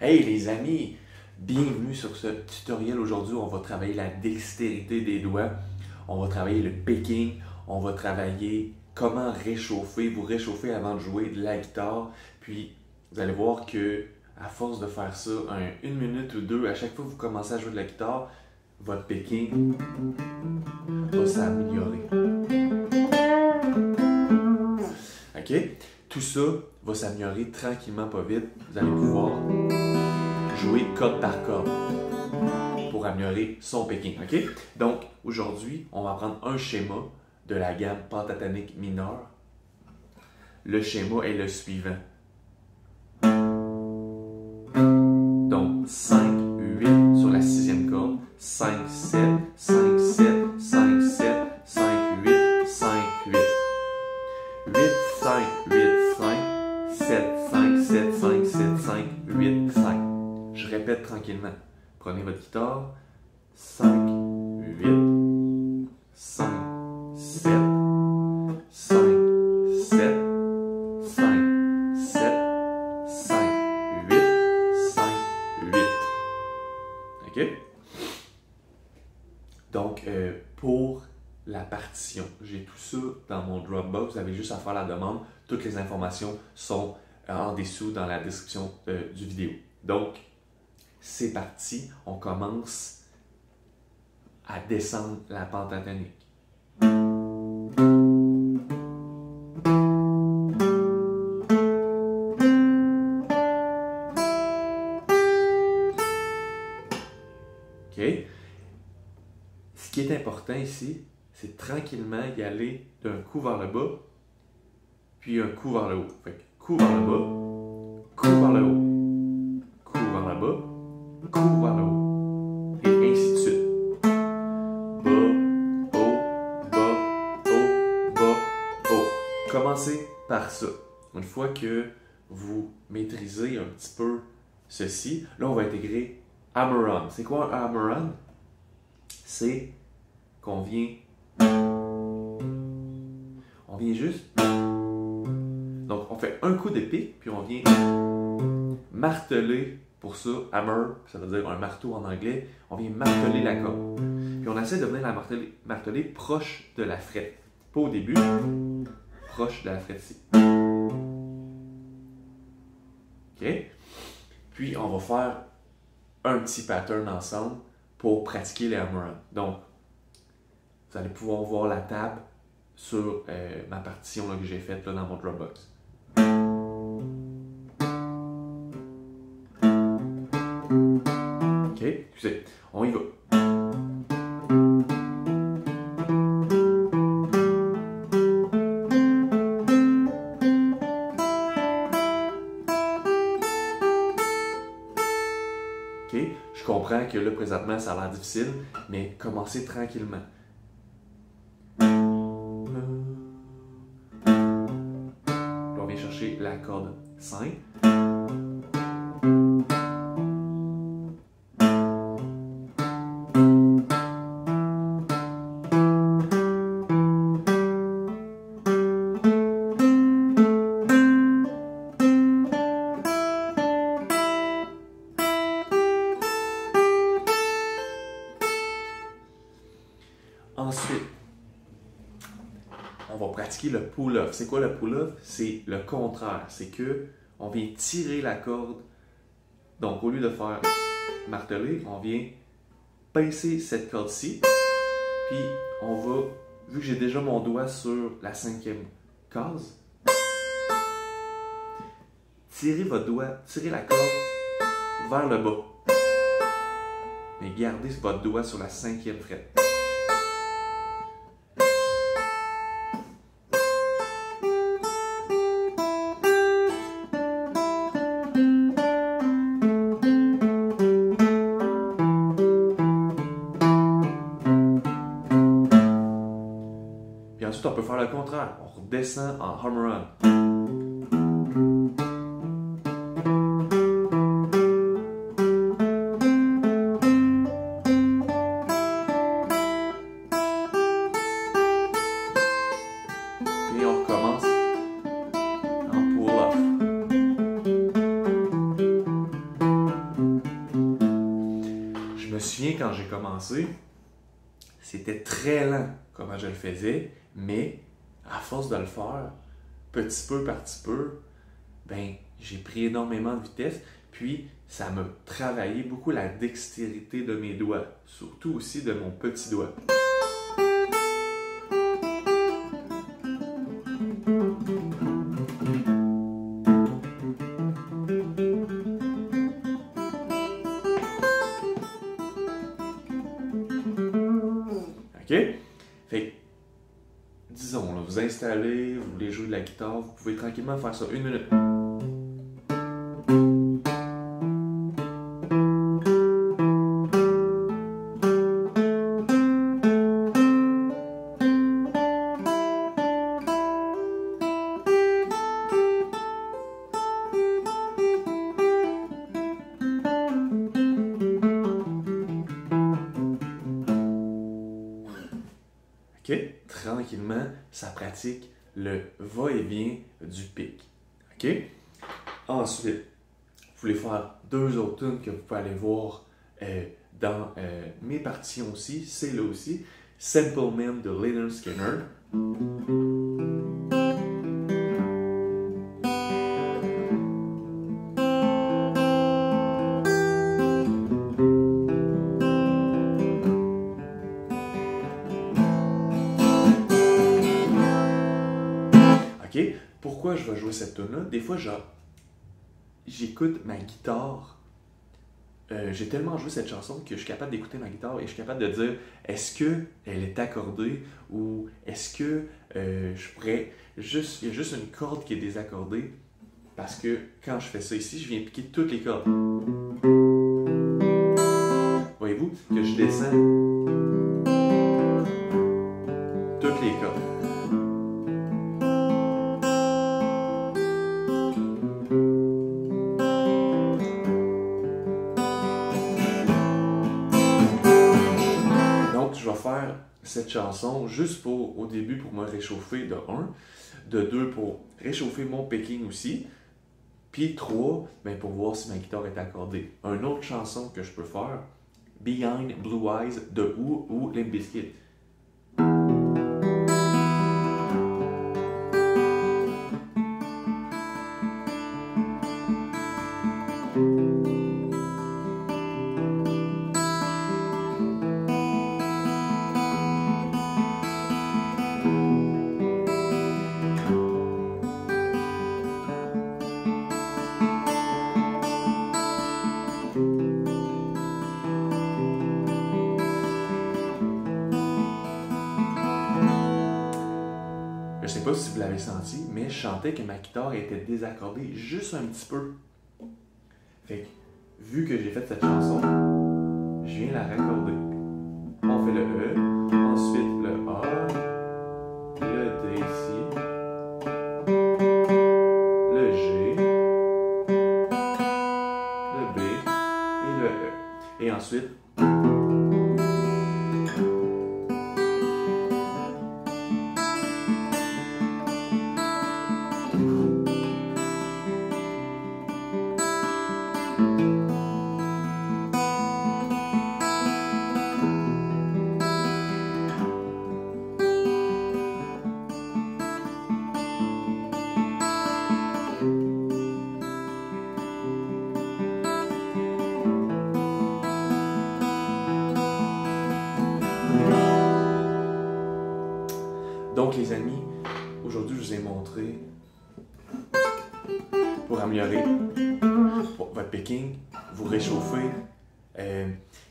Hey les amis, bienvenue sur ce tutoriel. Aujourd'hui, on va travailler la dextérité des doigts, on va travailler le picking, on va travailler comment réchauffer, vous réchauffer avant de jouer de la guitare. Puis vous allez voir que à force de faire ça, une minute ou deux, à chaque fois que vous commencez à jouer de la guitare, votre picking va s'améliorer. OK? Tout ça va s'améliorer tranquillement, pas vite. Vous allez pouvoir jouer corde par corde pour améliorer son picking. OK? Donc, aujourd'hui, on va prendre un schéma de la gamme pentatonique mineure. Le schéma est le suivant. Donc, 5, 8 sur la sixième corde, 5, 7, 5, 7, 5, 7, 5, 8, 5, 8. 8, 5, 8, 5, 7, 5, 7, 5, 7, 5, 8, 5. Je répète tranquillement. Prenez votre guitare. 5, 8, 5, 7, 5, 7, 5, 7, 5, 8, 5, 8. OK? Donc, pour la partition, j'ai tout ça dans mon Dropbox. Vous avez juste à faire la demande. Toutes les informations sont en dessous dans la description du vidéo. Donc, c'est parti. On commence à descendre la pentatonique. OK? Ce qui est important ici, c'est tranquillement y aller d'un coup vers le bas, puis un coup vers le haut. Fait que coup vers le bas, coup vers le haut, coup vers le bas, coup vers le haut, et ainsi de suite. Bas, haut, bas, haut, bas, haut. Commencez par ça. Une fois que vous maîtrisez un petit peu ceci, là on va intégrer hammer-on. C'est quoi un hammer-on? C'est qu'on vient juste, donc on fait un coup de pic, puis on vient marteler, pour ça, hammer, ça veut dire un marteau en anglais, on vient marteler la corde. Puis on essaie de venir la marteler proche de la frette. Pas au début, proche de la frette ici. OK? Puis on va faire un petit pattern ensemble pour pratiquer les hammer-on. Donc, vous allez pouvoir voir la table sur ma partition là, que j'ai faite là, dans mon Dropbox. OK? Excusez, on y va. OK? Je comprends que là, présentement, ça a l'air difficile, mais commencez tranquillement. On vient chercher la corde 5. Ensuite, on va pratiquer le pull-off. C'est quoi le pull-off? C'est le contraire. C'est que on vient tirer la corde. Donc, au lieu de faire marteler, on vient pincer cette corde-ci. Puis, on va, vu que j'ai déjà mon doigt sur la cinquième case, tirez votre doigt, tirez la corde vers le bas. Mais gardez votre doigt sur la cinquième frette. Puis ensuite, on peut faire le contraire. On redescend en hammer-on. Et on recommence en pull-off. quand j'ai commencé, c'était très lent comment je le faisais, mais à force de le faire, petit peu par petit peu, ben, j'ai pris énormément de vitesse, puis ça m'a travaillé beaucoup la dextérité de mes doigts, surtout aussi de mon petit doigt. OK? Fait que, disons, là, vous installez, vous voulez jouer de la guitare, vous pouvez tranquillement faire ça 1 minute. OK? Tranquillement, ça pratique le va-et-vient du pic. OK? Ensuite, vous voulez faire 2 autres tunes que vous pouvez aller voir dans mes partitions aussi, c'est là aussi. Simple Man de Lynyrd Skynyrd. OK? Pourquoi je vais jouer cette tune-là? Des fois, j'écoute ma guitare. J'ai tellement joué cette chanson que je suis capable d'écouter ma guitare et je suis capable de dire est-ce qu'elle est accordée ou est-ce que je pourrais juste. Il y a juste une corde qui est désaccordée parce que quand je fais ça ici, je viens piquer toutes les cordes. Voyez-vous que je descends toutes les cordes. Je vais faire cette chanson juste au début pour me réchauffer de 1, de 2 pour réchauffer mon picking aussi, puis 3 ben pour voir si ma guitare est accordée. Une autre chanson que je peux faire, Behind Blue Eyes de Who ou Limp Bizkit. Je sais pas si vous l'avez senti, mais je sentais que ma guitare était désaccordée juste un petit peu. Fait que, vu que j'ai fait cette chanson, je viens la raccorder. On fait le E, ensuite le A, le D ici, le G, le B et le E. Et ensuite, donc les amis, aujourd'hui je vous ai montré pour améliorer votre picking, vous réchauffer.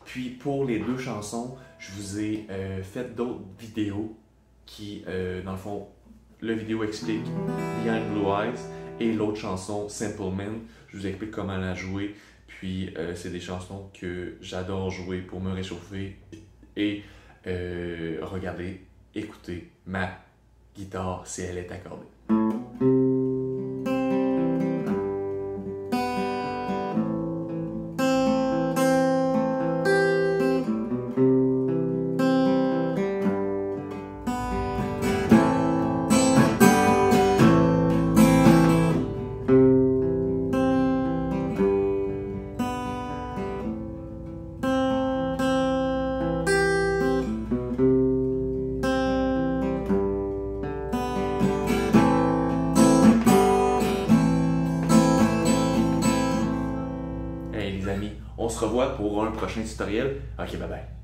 Puis pour les 2 chansons, je vous ai fait d'autres vidéos qui, dans le fond, la vidéo explique Behind Blue Eyes et l'autre chanson Simple Man. Je vous explique comment la jouer. Puis c'est des chansons que j'adore jouer pour me réchauffer et regarder, écouter ma guitare si elle est accordée. On se revoit pour un prochain tutoriel. Ok, bye bye.